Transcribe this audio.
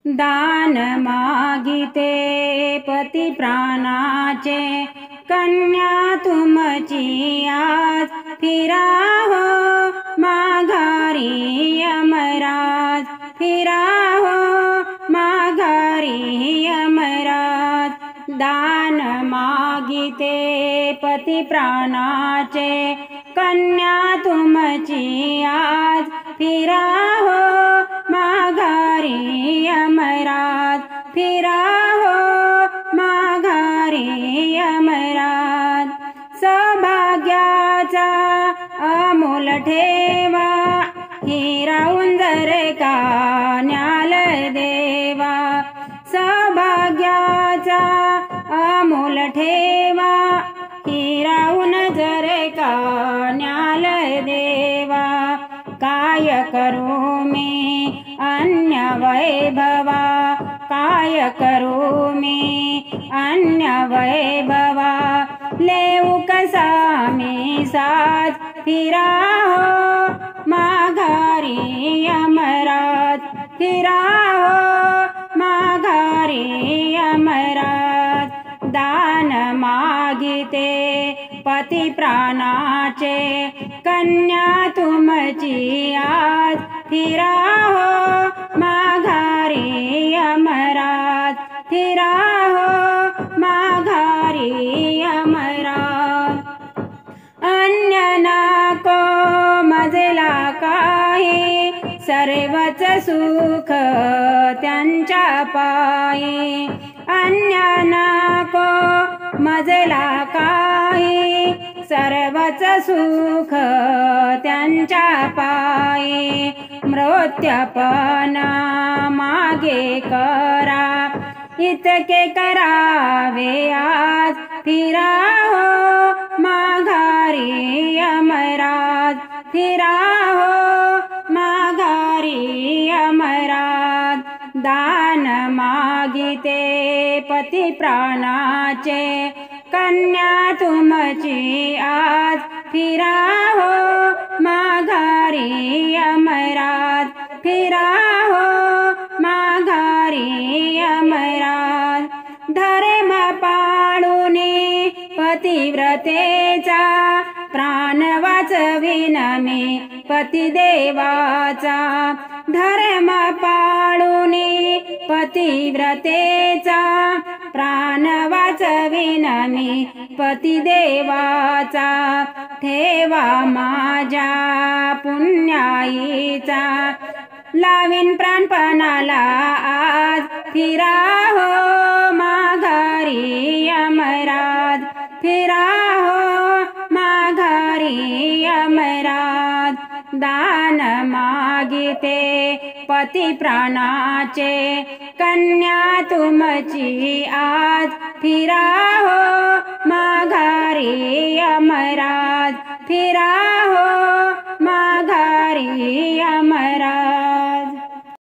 दान मागिते पती प्राणाचे, कन्या तुमची आज फिरा हो माघारी यमराज, फिरा हो माघारी यमराज। दान मागिते पती प्राणाचे, कन्या तुमची आज फिरा हो माघारी यमराज, फिरा हो माघारी यमराज। सौभाग्याचा अमोल ठेवा, हिरावून जर का न्याल देवा। सौभाग्याचा अमोल ठेवा, हिरावून जर का न्याल देवा। काय करू मी अन्य वैभवा, काय करू मी अन्य वैभवा। लेऊ कसा मी साज, फिरा हो माघारी यमराज, फिरा हो माघारी यमराज। दान मागिते पती प्राणाचे, कन्या तुमची आज फिरा हो माघारी यमराज, फिरा हो माघारी यमराज। अन्य नको मजला काही, सर्वच सुख त्यांच्या पायी। अन्य नको मजला काही, सर्वच सुख त्यांच्या पायी। मृत्युपणा मागे करा, इतके करावे आज फिरा हो माघारी यमराज, फिरा हो माघारी यमराज। दान मागिते पती प्राणाचे, कन्या तुमची आज फिरा हो माघारी यमराज, फिरा हो माघारी यमराज। धर्म पाळूनी पतिव्रतेचा, प्राण वाचविन मी पतिदेवाचा। धर्म पाळूनी पतिव्रतेचा, प्राण वाचविन मी पतिदेवाचा। ठेवा माझ्या पुण्याईचा, लावीन प्राणपणाला आज फिरा हो माघारी यमराज, फिरा हो माघारी यमराज। दान मागिते पती प्राणाचे, कन्या तुमची आज फिरा हो माघारी